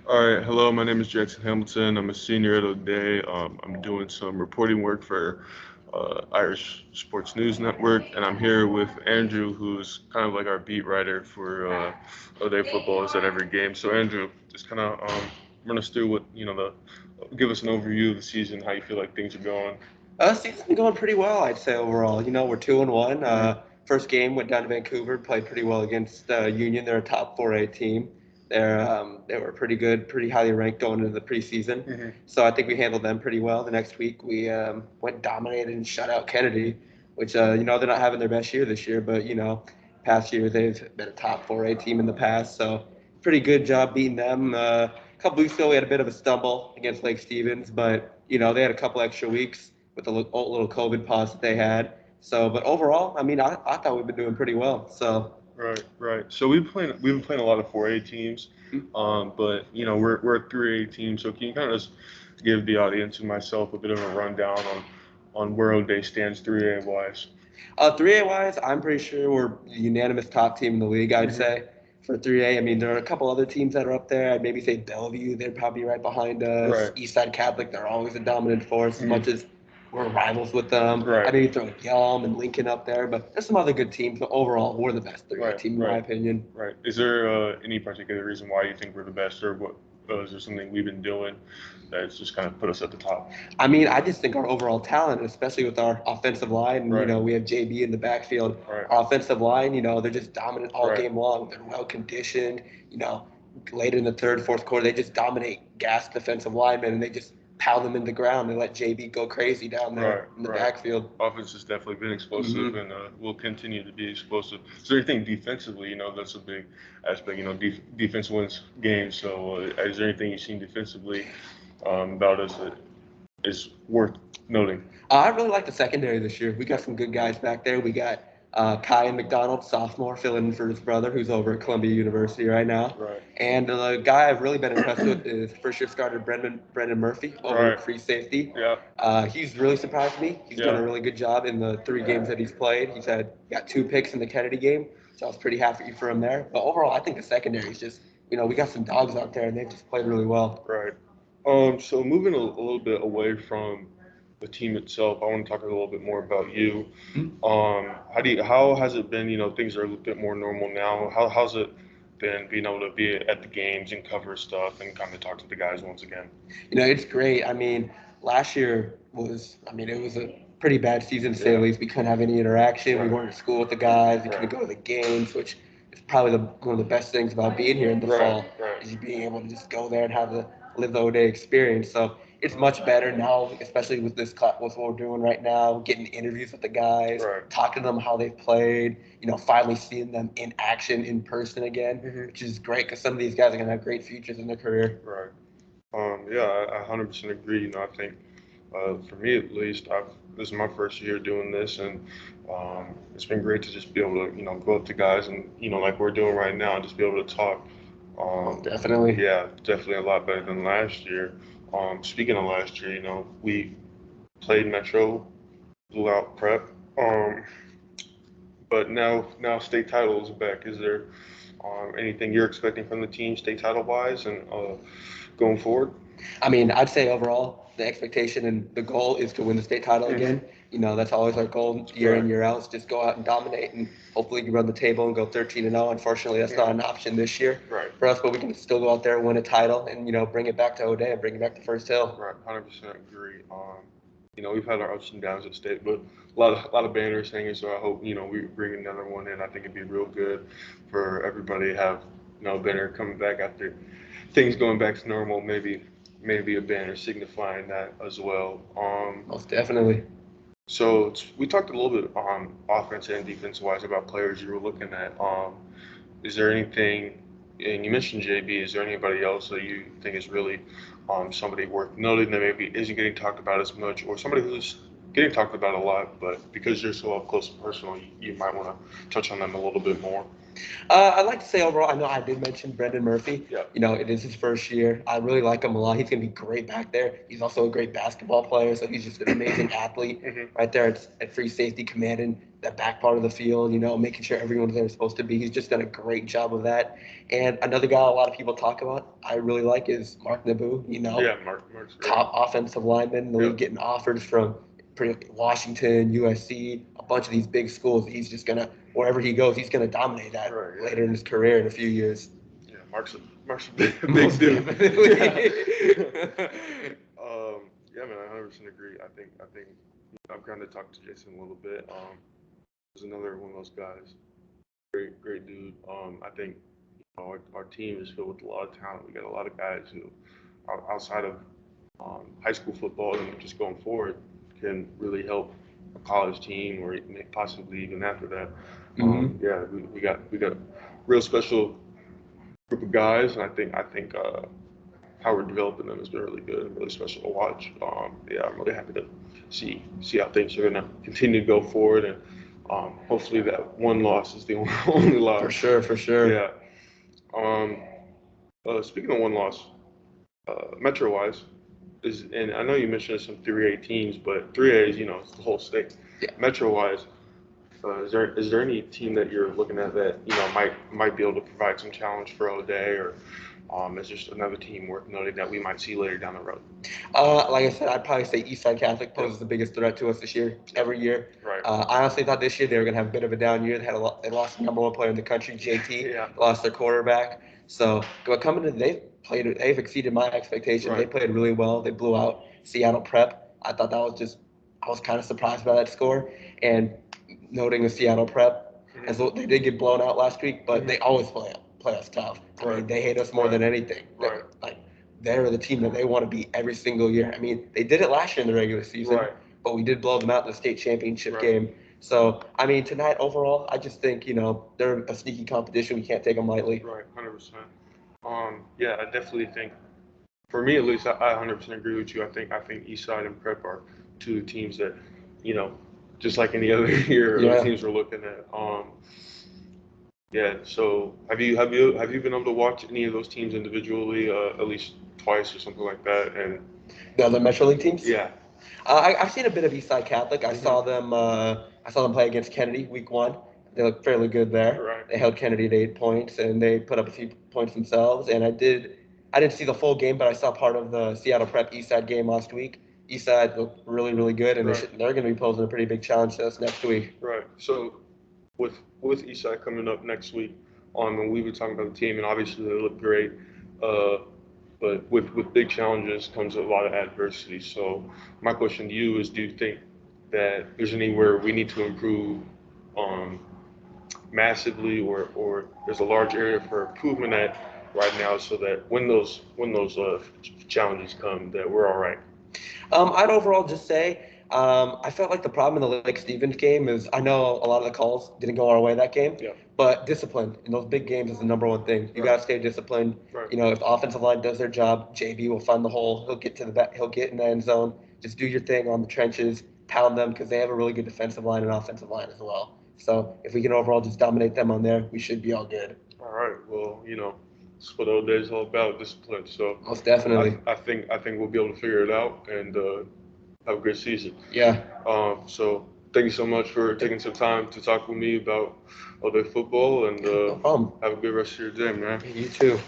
All right, hello. My name is Jackson Hamilton. I'm a senior at O'Day. I'm doing some reporting work for Irish Sports News Network, and I'm here with Andrew, who's kind of like our beat writer for O'Day football. Is at every game. So Andrew, just kind of run us through what give us an overview of the season, how you feel like things are going. Season's been going pretty well, I'd say overall. We're 2-1. First game went down to Vancouver, played pretty well against Union. They're a top 4A team. They were pretty good, pretty highly ranked going into the preseason. Mm-hmm. So I think we handled them pretty well. The next week we went dominated and shut out Kennedy, which they're not having their best year this year, but past year they've been a top 4A team in the past. So pretty good job beating them. A couple weeks ago we had a bit of a stumble against Lake Stevens, but they had a couple extra weeks with the little COVID pause that they had. So, but overall, I mean, I thought we've been doing pretty well. So, Right, right. So we've been playing a lot of 4A teams, but we're a 3A team. So can you kind of just give the audience and myself a bit of a rundown on where O'Day stands 3A wise? 3A wise, I'm pretty sure we're the unanimous top team in the league, I'd Hmm. say. For 3A, I mean, there are a couple other teams that are up there. I'd maybe say Bellevue, they're probably right behind us. Right. Eastside Catholic, they're always a dominant force as much Hmm. as we're rivals with them. I Right. maybe throw Yelm and Lincoln up there, but there's some other good teams. But overall, we're the best 3A Right. team, in my Right. opinion. Right. Is there any particular reason why you think we're the best, or what? Is there something we've been doing that's just kind of put us at the top? I mean, I just think our overall talent, especially with our offensive line, and Right. we have JB in the backfield. Right. Our offensive line, they're just dominant all Right. game long. They're well conditioned. You know, late in the third, fourth quarter, they just dominate gas defensive linemen, and they just pound them in the ground and let JB go crazy down Right, there in the right. backfield. Offense has definitely been explosive Hmm. and will continue to be explosive. Is there anything defensively? That's a big aspect. Defense wins games. So, is there anything you've seen defensively about us that is worth noting? I really like the secondary this year. We got some good guys back there. We got Kai McDonald, sophomore, filling in for his brother, who's over at Columbia University right now. Right, And the guy I've really been impressed with is first year starter Brendan Murphy over right. at free safety. Yeah, He's really surprised me. He's done yeah. a really good job in the 3 games that he's played. Got 2 picks in the Kennedy game, so I was pretty happy for him there. But overall, I think the secondary is just we got some dogs out there and they've just played really well. Right. So moving a little bit away from the team itself, I want to talk a little bit more about you. How has it been? Things are a little bit more normal now. How's it been being able to be at the games and cover stuff and kind of talk to the guys once again? It's great. I mean, last year it was a pretty bad season to say the Yeah. least. We couldn't have any interaction. We Right. weren't at school with the guys. We couldn't Right. go to the games, which is probably one of the best things about being here in the Right. fall Right. is you being able to just go there and live the O-Day experience. So it's much better now, especially with with what we're doing right now, getting interviews with the guys, Right. talking to them how they've played, finally seeing them in action in person again, Hmm. which is great because some of these guys are going to have great futures in their career. Right. Yeah, I 100% agree. I think for me at least, this is my first year doing this, and it's been great to just be able to go up to guys and like we're doing right now, and just be able to talk. Most Um, definitely. yeah, definitely a lot better than last year. Speaking of last year, we played Metro, blew out Prep, but now state title is back. Is there anything you're expecting from the team state title wise and going forward? I mean, I'd say overall, the expectation and the goal is to win the state title Hmm. again. That's always our goal year in, Right, year out, is just go out and dominate and hopefully run the table and go 13-0. Unfortunately, that's not an option this year right. for us, but we can still go out there and win a title and, bring it back to O'Day and bring it back to First Hill. Right, 100% agree. We've had our ups and downs at state, but a lot of banners hanging. So I hope we bring another one in. I think it'd be real good for everybody to have a banner coming back after things going back to normal. Maybe a banner signifying that as well. Most definitely. So we talked a little bit on offense and defense wise about players you were looking at. Is there anything, and you mentioned JB, is there anybody else that you think is really somebody worth noting that maybe isn't getting talked about as much, or somebody who's getting talked about a lot, but because you're so up close and personal, you might want to touch on them a little bit more. I'd like to say overall, I know I did mention Brendan Murphy. Yeah. You know, it is his first year. I really like him a lot. He's going to be great back there. He's also a great basketball player, so he's just an amazing athlete right there at free safety, commanding that back part of the field, you know, making sure everyone's there is supposed to be. He's just done a great job of that. And another guy a lot of people talk about, I really like, is Mark Naboo. You know, Yeah, Mark's great. top offensive lineman in the Yeah. league, getting offers from Washington, USC, a bunch of these big schools. He's just gonna wherever he goes, he's gonna dominate that Right, yeah. later in his career in a few years. Yeah, Mark's a big, Most dude. definitely. Yeah, man, I 100% agree. I think I've kind of talked to Jason a little bit. He's another one of those guys. Great dude. I think our team is filled with a lot of talent. We got a lot of guys who, outside of high school football and just going forward, can really help a college team or possibly even after that. Yeah, we got a real special group of guys, and I think how we're developing them has been really good and really special to watch. Yeah, I'm really happy to see how things are gonna continue to go forward, and hopefully that one loss is the only loss. For sure, for sure. Yeah. Um, Speaking of one loss, Metro-wise, and I know you mentioned some 3A teams, but 3A is it's the whole state. Yeah. Metro-wise, is there any team that you're looking at that might be able to provide some challenge for O'Day, or is just another team worth noting that we might see later down the road? Like I said, I'd probably say Eastside Catholic poses the biggest threat to us this year, every year. Right. I honestly thought this year they were going to have a bit of a down year. They lost the number one player in the country, JT. Yeah. They lost their quarterback. So, but coming to they've exceeded my expectations. Right. They played really well. They blew out Seattle Prep. I thought I was kind of surprised by that score. And noting the Seattle Prep, as though they did get blown out last week, but they always play us tough. I mean, Right. they hate us more than anything. Right. Like they're the team that they want to beat every single year. I mean, they did it last year in the regular season, Right. but we did blow them out in the state championship Right. game. So, I mean, tonight overall, I just think they're a sneaky competition. We can't take them lightly. Right, 100%. Yeah, I definitely think, for me at least, I 100% agree with you. I think Eastside and Prep are two teams that, you know, just like any other year, Yeah. teams we're looking at. Yeah. So have you been able to watch any of those teams individually, at least twice or something like that? And The other Metro League teams. yeah. I've seen a bit of Eastside Catholic. I saw them. I saw them play against Kennedy week one. They looked fairly good there. Right. They held Kennedy to 8 points, and they put up a few points themselves. And I didn't see the full game, but I saw part of the Seattle Prep Eastside game last week. Eastside looked really, really good, and Right. they're going to be posing a pretty big challenge to us next week. Right. So with Eastside coming up next week, and we were talking about the team, and obviously they look great. Uh, but with big challenges comes a lot of adversity. So my question to you is, do you think that there's anywhere we need to improve um, massively, or there's a large area for improvement at right now, so that when those challenges come, that we're all right? I'd overall just say I felt like the problem in the Lake Stevens game is I know a lot of the calls didn't go our way that game, Yeah. but discipline in those big games is the number one thing. You Right. got to stay disciplined. Right. If the offensive line does their job, JB will find the hole. He'll get to the back. He'll get in the end zone. Just do your thing on the trenches, pound them because they have a really good defensive line and offensive line as well. So if we can overall just dominate them on there, we should be all good. All right. Well, it's what old days all about, discipline. So Most definitely. I think we'll be able to figure it out and have a great season. Yeah. So thank you so much for taking some time to talk with me about all day football, and No problem. have a good rest of your day, man. You too.